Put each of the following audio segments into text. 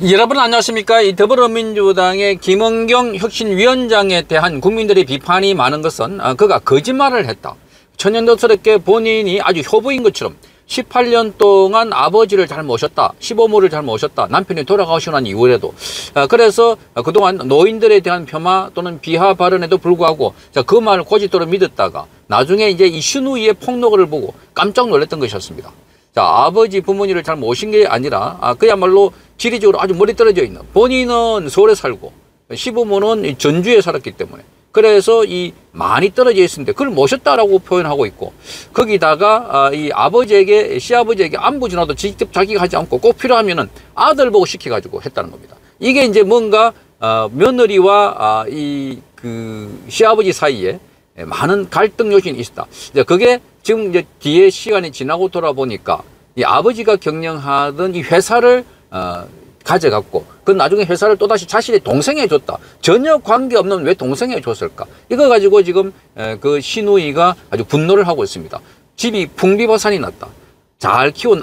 여러분 안녕하십니까? 이 더불어민주당의 김은경 혁신위원장에 대한 국민들의 비판이 많은 것은 그가 거짓말을 했다. 천연덕스럽게 본인이 아주 효부인 것처럼 18년 동안 아버지를 잘 모셨다. 시부모를 잘 모셨다. 남편이 돌아가시고 난 이후에도. 그래서 그동안 노인들에 대한 폄하 또는 비하 발언에도 불구하고 그 말을 고집도로 믿었다가 나중에 이제 이 신우이의 폭로를 보고 깜짝 놀랐던 것이었습니다. 자, 아버지 부모님을 잘 모신 게 아니라 그야말로 지리적으로 아주 멀리 떨어져 있는, 본인은 서울에 살고 시부모는 전주에 살았기 때문에 그래서 이 많이 떨어져 있었는데 그걸 모셨다라고 표현하고 있고, 거기다가 이 아버지에게, 시아버지에게 안부 전화도 직접 자기가 하지 않고 꼭 필요하면은 아들 보고 시켜가지고 했다는 겁니다. 이게 이제 뭔가 며느리와 이 시아버지 사이에 많은 갈등 요인이 있었다. 이제 그게 지금 이제 뒤에 시간이 지나고 돌아보니까 이 아버지가 경영하던 이 회사를 가져갔고, 그 나중에 회사를 또다시 자신의 동생에 줬다. 전혀 관계없는 왜 동생에 줬을까? 이거 가지고 지금 그 신우이가 아주 분노를 하고 있습니다. 집이 풍비박산이 났다. 잘 키운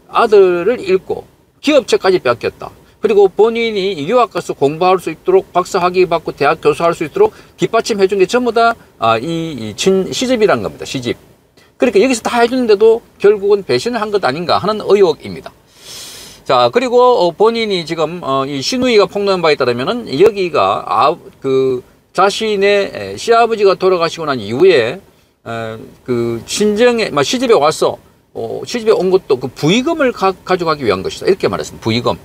아들을 잃고 기업체까지 뺏겼다. 그리고 본인이 유학 가서 공부할 수 있도록 박사 학위 받고 대학 교수할 수 있도록 뒷받침해 준 게 전부 다 시집이란 겁니다. 시집. 그러니까 여기서 다 해주는데도 결국은 배신을 한 것 아닌가 하는 의혹입니다. 자, 그리고 본인이 지금 이 신우이가 폭로한 바에 따르면은 여기가 자신의 시아버지가 돌아가시고 난 이후에 시집에 와서 시집에 온 것도 그 부의금을 가져가기 위한 것이다. 이렇게 말했습니다. 부의금.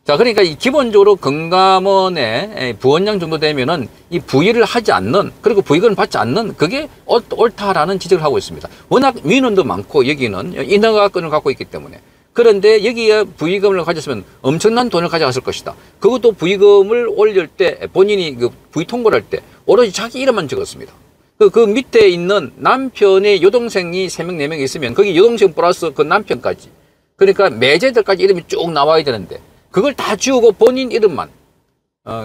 자, 그러니까 이 기본적으로 금감원의 부원장 정도 되면은 이 부의를 하지 않는, 그리고 부의금을 받지 않는, 그게 옳다라는 지적을 하고 있습니다. 워낙 민원도 많고 여기는 인허가권을 갖고 있기 때문에. 그런데 여기에 부의금을 가졌으면 엄청난 돈을 가져갔을 것이다. 그것도 부의금을 올릴 때 본인이 부의 통보를 할 때 오로지 자기 이름만 적었습니다. 그 밑에 있는 남편의 여동생이 3명, 4명 있으면 거기 여동생 플러스 그 남편까지, 그러니까 매제들까지 이름이 쭉 나와야 되는데 그걸 다 지우고 본인 이름만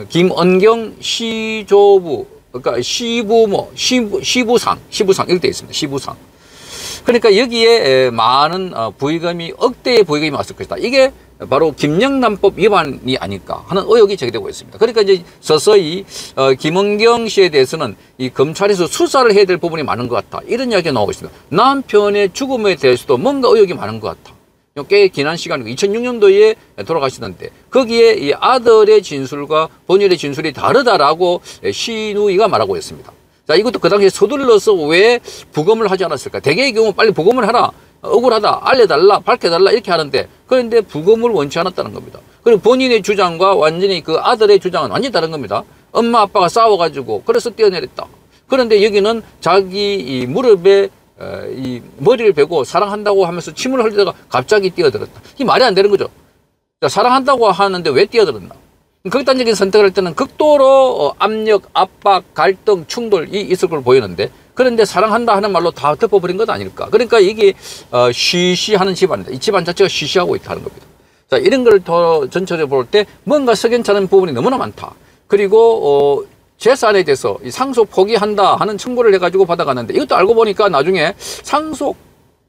김은경 시조부, 그러니까 시부모, 시부상 이렇게 되어 있습니다. 시부상. 그러니까 여기에 많은 부의금이, 억대의 부의금이 왔을 것이다. 이게 바로 김영란법 위반이 아닐까 하는 의혹이 제기되고 있습니다. 그러니까 이제 서서히 김은경 씨에 대해서는 이 검찰에서 수사를 해야 될 부분이 많은 것 같다. 이런 이야기가 나오고 있습니다. 남편의 죽음에 대해서도 뭔가 의혹이 많은 것 같다. 꽤 지난 시간이고 2006년도에 돌아가시던데 거기에 이 아들의 진술과 본인의 진술이 다르다라고 신우이가 말하고 있습니다. 자, 이것도 그 당시에 서둘러서 왜 부검을 하지 않았을까? 대개의 경우 빨리 부검을 하라, 억울하다, 알려달라, 밝혀달라 이렇게 하는데, 그런데 부검을 원치 않았다는 겁니다. 그리고 본인의 주장과 완전히 그 아들의 주장은 완전히 다른 겁니다. 엄마 아빠가 싸워가지고 그래서 뛰어내렸다. 그런데 여기는 자기 이 무릎에 이 머리를 베고 사랑한다고 하면서 침을 흘리다가 갑자기 뛰어들었다. 이 말이 안 되는 거죠. 자, 사랑한다고 하는데 왜 뛰어들었나? 극단적인 선택을 할 때는 극도로 압력, 압박, 갈등, 충돌이 있을 걸 보이는데, 그런데 사랑한다 하는 말로 다 덮어버린 것 아닐까. 그러니까 이게 쉬쉬하는 집안이다. 이 집안 자체가 쉬쉬하고 있다는 겁니다. 자, 이런 걸 더 전체적으로 볼 때 뭔가 석연찮은 부분이 너무나 많다. 그리고 재산에 대해서 상속 포기한다 하는 청구를 해가지고 받아갔는데, 이것도 알고 보니까 나중에 상속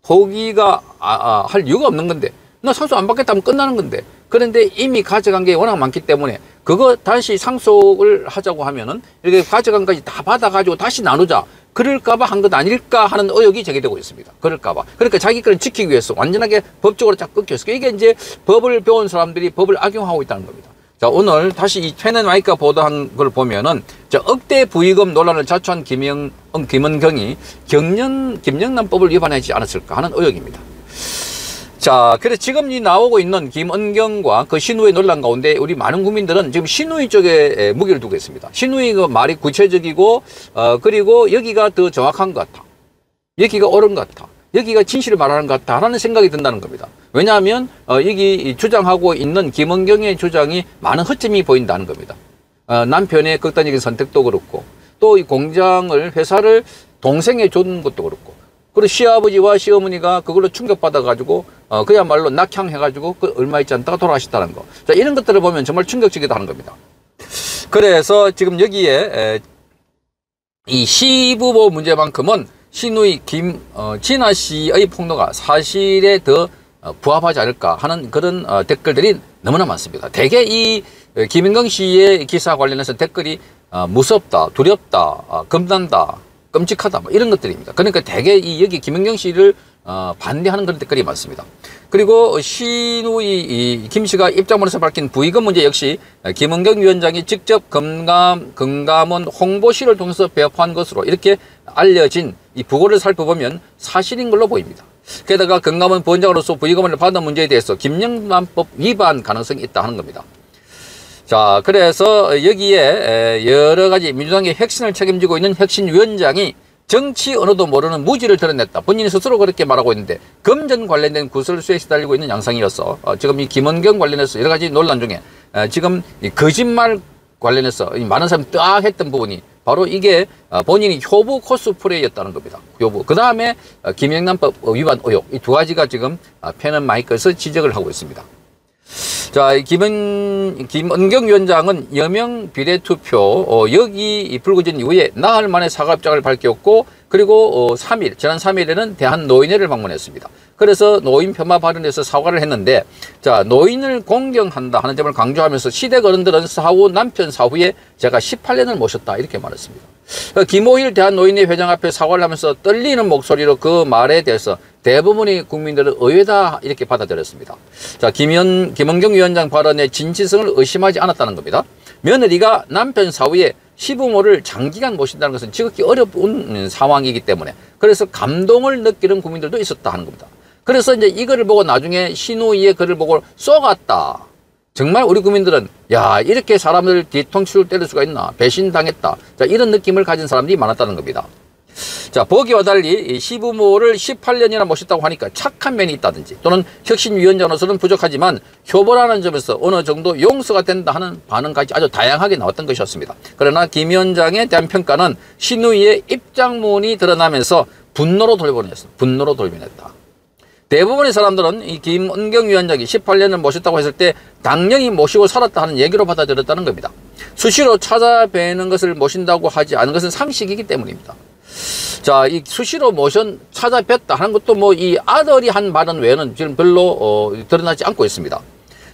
포기가 할 이유가 없는 건데, 나 상속 안 받겠다 하면 끝나는 건데, 그런데 이미 가져간 게 워낙 많기 때문에 그거 다시 상속을 하자고 하면은 이렇게 가져간 것까지 다 받아가지고 다시 나누자, 그럴까봐 한 것 아닐까 하는 의혹이 제기되고 있습니다. 그럴까봐. 그러니까 자기 거를 지키기 위해서 완전하게 법적으로 쫙 끊겼어요. 이게 이제 법을 배운 사람들이 법을 악용하고 있다는 겁니다. 자, 오늘 다시 이 펜앤마이크가 보도한 걸 보면은, 억대 부의금 논란을 자초한 김은경이 김영란법을 위반하지 않았을까 하는 의혹입니다. 자, 그래서 지금 이 나오고 있는 김은경과 그 신우이 논란 가운데 우리 많은 국민들은 지금 신우이 쪽에 무게를 두고 있습니다. 신우이 그 말이 구체적이고, 그리고 여기가 더 정확한 것 같아. 여기가 옳은 것 같아. 여기가 진실을 말하는 것 같다 라는 생각이 든다는 겁니다. 왜냐하면 여기 주장하고 있는 김은경의 주장이 많은 허점이 보인다는 겁니다. 남편의 극단적인 선택도 그렇고, 또 이 공장을, 회사를 동생에 준 것도 그렇고, 그리고 시아버지와 시어머니가 그걸로 충격받아가지고 그야말로 낙향해가지고 얼마 있지 않다가 돌아가셨다는 거. 자, 이런 것들을 보면 정말 충격적이다 하는 겁니다. 그래서 지금 여기에 이 시부모 문제만큼은 신우이 진아 씨의 폭로가 사실에 더 부합하지 않을까 하는 그런 댓글들이 너무나 많습니다. 대개 이 김인경 씨의 기사 관련해서 댓글이 무섭다, 두렵다, 겁난다, 끔찍하다 뭐 이런 것들입니다. 그러니까 대개 여기 김인경 씨를 반대하는 그런 댓글이 많습니다. 그리고 신우이 김 씨가 입장문에서 밝힌 부의금 문제 역시 김은경 위원장이 직접 금감원 홍보실을 통해서 배포한 것으로 이렇게 알려진 이 부고를 살펴보면 사실인 걸로 보입니다. 게다가 금감원 부원장으로서 부의금을 받은 문제에 대해서 김영란법 위반 가능성이 있다 하는 겁니다. 자, 그래서 여기에 여러 가지 민주당의 혁신을 책임지고 있는 혁신위원장이 정치 언어도 모르는 무지를 드러냈다. 본인이 스스로 그렇게 말하고 있는데 금전 관련된 구설수에 시달리고 있는 양상이어서 지금 이 김은경 관련해서 여러 가지 논란 중에 지금 이 거짓말 관련해서 많은 사람이 딱 했던 부분이 바로 이게 본인이 효부 코스프레였다는 겁니다. 효부. 그 다음에 김영란법 위반 의혹. 이 두 가지가 지금 펜은 마이크에서 지적을 하고 있습니다. 자, 김은경 위원장은 여명 비례투표 여기 불거진 이후에 나흘 만에 사과 입장을 밝혔고, 그리고 지난 3일에는 대한노인회를 방문했습니다. 그래서 노인 폄하 발언에서 사과를 했는데, 자, 노인을 공경한다 하는 점을 강조하면서 시댁 어른들은 남편 사후에 제가 18년을 모셨다 이렇게 말했습니다. 김오일 대한노인회 회장 앞에 사과를 하면서 떨리는 목소리로 그 말에 대해서 대부분의 국민들은 의외다 이렇게 받아들였습니다. 자, 김은경 위원장 발언의 진실성을 의심하지 않았다는 겁니다. 며느리가 남편 사후에 시부모를 장기간 모신다는 것은 지극히 어려운 상황이기 때문에, 그래서 감동을 느끼는 국민들도 있었다 하는 겁니다. 그래서 이제 이거를 보고 나중에 신우이의 글을 보고 쏘갔다. 정말 우리 국민들은 야, 이렇게 사람을 뒤통수를 때릴 수가 있나, 배신당했다, 자, 이런 느낌을 가진 사람들이 많았다는 겁니다. 자, 보기와 달리 시부모를 18년이나 모셨다고 하니까 착한 면이 있다든지, 또는 혁신위원장으로서는 부족하지만 효보라는 점에서 어느 정도 용서가 된다 하는 반응까지 아주 다양하게 나왔던 것이었습니다. 그러나 김 위원장에 대한 평가는 신우이의 입장문이 드러나면서 분노로 돌변했다. 대부분의 사람들은 이 김은경 위원장이 18년을 모셨다고 했을 때 당연히 모시고 살았다 하는 얘기로 받아들였다는 겁니다. 수시로 찾아뵈는 것을 모신다고 하지 않은 것은 상식이기 때문입니다. 자, 이 수시로 찾아뵀다 하는 것도 뭐 이 아들이 한 말은 외에는 지금 별로 드러나지 않고 있습니다.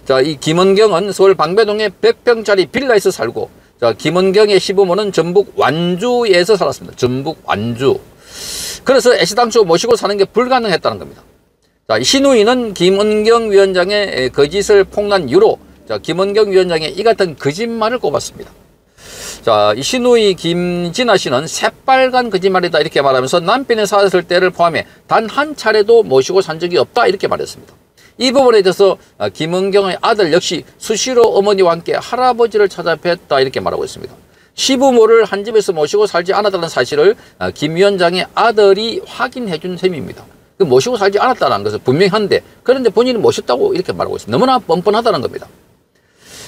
자, 이 김은경은 서울 방배동에 100평짜리 빌라에서 살고, 자, 김은경의 시부모는 전북 완주에서 살았습니다. 전북 완주. 그래서 애시당초 모시고 사는 게 불가능했다는 겁니다. 자, 신우이는 김은경 위원장의 거짓을 폭로한 이유로, 자, 김은경 위원장의 이 같은 거짓말을 꼽았습니다. 자, 이 신우이 김진아 씨는 새빨간 거짓말이다 이렇게 말하면서 남편이 살았을 때를 포함해 단 한 차례도 모시고 산 적이 없다 이렇게 말했습니다. 이 부분에 대해서 김은경의 아들 역시 수시로 어머니와 함께 할아버지를 찾아뵀다 이렇게 말하고 있습니다. 시부모를 한 집에서 모시고 살지 않았다는 사실을 김 위원장의 아들이 확인해 준 셈입니다. 모시고 살지 않았다는 것은 분명한데, 그런데 본인이 모셨다고 이렇게 말하고 있습니다. 너무나 뻔뻔하다는 겁니다.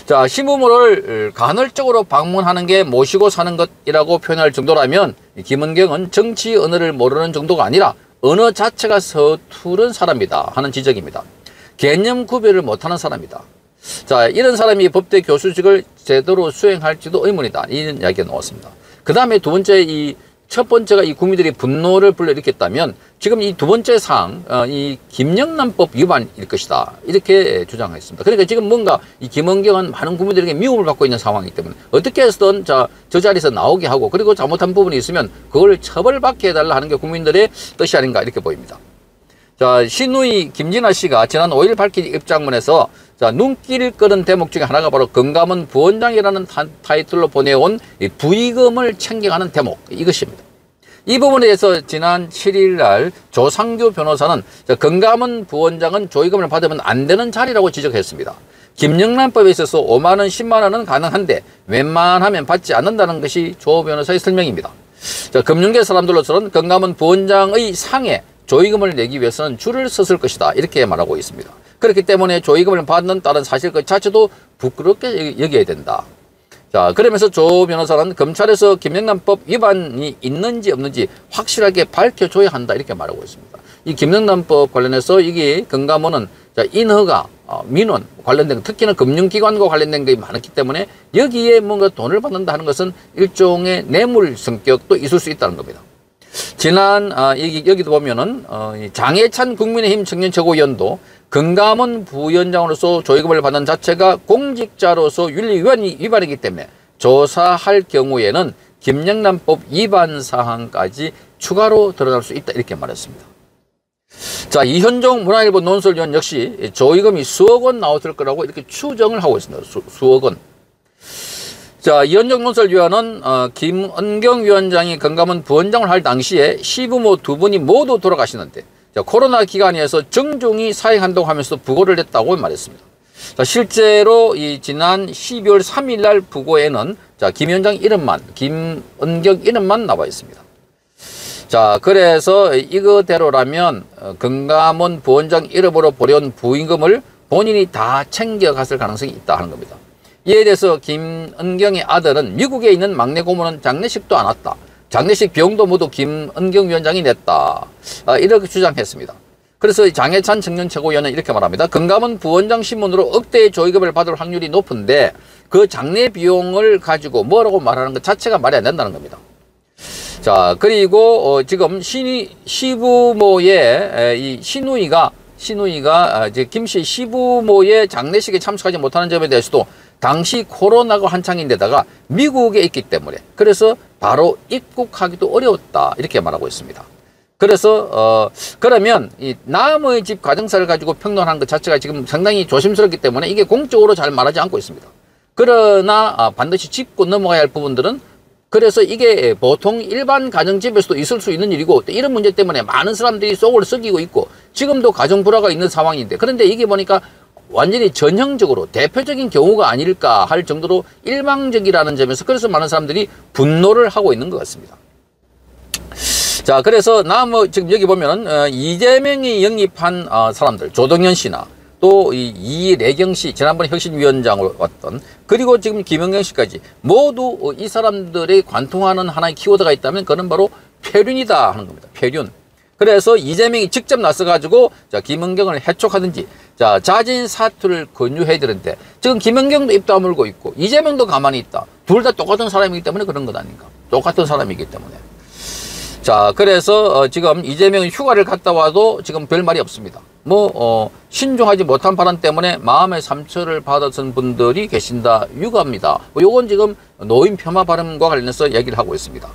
자, 시부모를 간헐적으로 방문하는 게 모시고 사는 것이라고 표현할 정도라면 김은경은 정치 언어를 모르는 정도가 아니라 언어 자체가 서투른 사람이다 하는 지적입니다. 개념 구별을 못하는 사람이다. 자, 이런 사람이 법대 교수직을 제대로 수행할지도 의문이다, 이런 이야기가 나왔습니다. 그 다음에 두 번째, 첫 번째가 이 국민들이 분노를 불러일으켰다면, 지금 이 두 번째 사항, 이 김영란법 위반일 것이다 이렇게 주장했습니다. 그러니까 지금 뭔가 이 김은경은 많은 국민들에게 미움을 받고 있는 상황이기 때문에 어떻게 해서든 저 자리에서 나오게 하고, 그리고 잘못한 부분이 있으면 그걸 처벌받게 해달라 하는 게 국민들의 뜻이 아닌가 이렇게 보입니다. 자, 신우이 김진아 씨가 지난 5일 밝힌 입장문에서, 자, 눈길을 끄는 대목 중에 하나가 바로 금감원 부원장이라는 타이틀로 보내온 이 부의금을 챙겨가는 대목, 이것입니다. 이 부분에 대해서 지난 7일 날 조상규 변호사는 금감원 부원장은 조의금을 받으면 안 되는 자리라고 지적했습니다. 김영란법에 있어서 5만 원, 10만 원은 가능한데 웬만하면 받지 않는다는 것이 조 변호사의 설명입니다. 자, 금융계 사람들로서는 금감원 부원장의 상에 조의금을 내기 위해서는 줄을 섰을 것이다 이렇게 말하고 있습니다. 그렇기 때문에 조의금을 받는다는 사실 그 자체도 부끄럽게 여겨야 된다. 자, 그러면서 조 변호사는 검찰에서 김영란법 위반이 있는지 없는지 확실하게 밝혀줘야 한다 이렇게 말하고 있습니다. 이 김영란법 관련해서 이게 금감원은 인허가, 민원 관련된, 특히나 금융기관과 관련된 게 많았기 때문에 여기에 뭔가 돈을 받는다 하는 것은 일종의 뇌물 성격도 있을 수 있다는 겁니다. 지난 여기도 보면은 장해찬 국민의힘 청년 최고위원도 금감원 부위원장으로서 조의금을 받는 자체가 공직자로서 윤리 위반이기 때문에 조사할 경우에는 김영란법 위반 사항까지 추가로 드러날 수 있다 이렇게 말했습니다. 자, 이현종 문화일보 논설위원 역시 조의금이 수억 원 나왔을 거라고 이렇게 추정을 하고 있습니다. 수억 원. 자, 이현종 논설위원은 김은경 위원장이 금감원 부원장을 할 당시에 시부모 두 분이 모두 돌아가시는데 자, 코로나 기간이어서 정중히 사행한다고 부고를 했다고 말했습니다. 자, 실제로 지난 12월 3일 날 부고에는 자, 김 위원장 이름만, 김은경 이름만 나와 있습니다. 자, 그래서 이거대로라면 금감원 부원장 이름으로 보려온 부임금을 본인이 다 챙겨갔을 가능성이 있다 하는 겁니다. 이에 대해서 김은경의 아들은 미국에 있는 막내 고모는 장례식도 안 왔다. 장례식 비용도 모두 김은경 위원장이 냈다. 이렇게 주장했습니다. 그래서 장해찬 청년 최고위원은 이렇게 말합니다. 금감원 부원장 신문으로 억대의 조의금을 받을 확률이 높은데 그 장례 비용을 가지고 뭐라고 말하는 것 자체가 말이 안 된다는 겁니다. 자, 그리고 지금 시부모의 이 시누이가 이제 김 씨 시부모의 장례식에 참석하지 못하는 점에 대해서도 당시 코로나가 한창인데다가 미국에 있기 때문에 그래서 바로 입국하기도 어려웠다 이렇게 말하고 있습니다. 그래서 그러면 이 남의 집 가정사를 가지고 평론하는 것 자체가 지금 상당히 조심스럽기 때문에 이게 공적으로 잘 말하지 않고 있습니다. 그러나 반드시 짚고 넘어가야 할 부분들은 그래서 이게 보통 일반 가정집에서도 있을 수 있는 일이고 또 이런 문제 때문에 많은 사람들이 속을 썩이고 있고 지금도 가정 불화가 있는 상황인데 그런데 이게 보니까 완전히 전형적으로 대표적인 경우가 아닐까 할 정도로 일방적이라는 점에서 그래서 많은 사람들이 분노를 하고 있는 것 같습니다. 자, 그래서 지금 여기 보면은 이재명이 영입한 사람들 조동현 씨나 또 이래경 씨 지난번에 혁신위원장으로 왔던 그리고 지금 김은경 씨까지 모두 이 사람들이 관통하는 하나의 키워드가 있다면 그는 바로 폐륜이다 하는 겁니다. 폐륜. 그래서 이재명이 직접 나서가지고 자, 김은경을 해촉하든지 자, 자진 사퇴를 권유해야 되는데 지금 김은경도 입 다물고 있고 이재명도 가만히 있다. 둘 다 똑같은 사람이기 때문에 그런 것 아닌가. 똑같은 사람이기 때문에. 자, 그래서 지금 이재명이 휴가를 갔다 와도 지금 별 말이 없습니다. 신중하지 못한 발언 때문에 마음의 상처를 받았던 분들이 계신다. 유감입니다. 요건 지금 노인 폄하 발언과 관련해서 얘기를 하고 있습니다.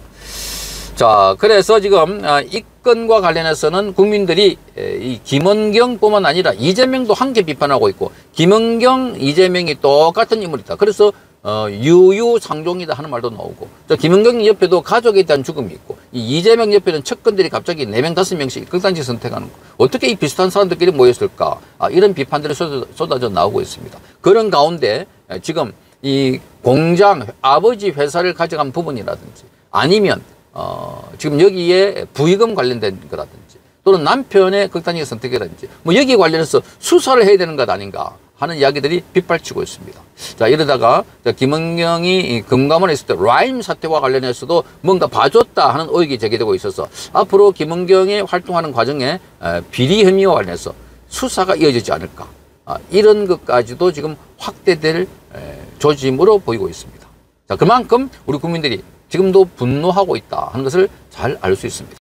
자, 그래서 지금 이 건과 관련해서는 국민들이 이 김은경뿐만 아니라 이재명도 함께 비판하고 있고 김은경, 이재명이 똑같은 인물이다. 그래서 유유상종이다 하는 말도 나오고 김은경 옆에도 가족에 대한 죽음이 있고 이 이재명 옆에는 측근들이 갑자기 4명, 5명씩 극단지 선택하는 거 어떻게 이 비슷한 사람들끼리 모였을까 이런 비판들이 쏟아져 나오고 있습니다. 그런 가운데 지금 이 공장 아버지 회사를 가져간 부분이라든지 아니면 지금 여기에 부의금 관련된 거라든지 또는 남편의 극단적 선택이라든지 여기에 관련해서 수사를 해야 되는 것 아닌가 하는 이야기들이 빗발치고 있습니다. 자, 이러다가 금은경이 금감원에 있을 때 라임 사태와 관련해서도 뭔가 봐줬다 하는 의혹이 제기되고 있어서 앞으로 김은경이 활동하는 과정에 비리 혐의와 관련해서 수사가 이어지지 않을까 이런 것까지도 지금 확대될 조짐으로 보이고 있습니다. 자, 그만큼 우리 국민들이 지금도 분노하고 있다 하는 것을 잘 알 수 있습니다.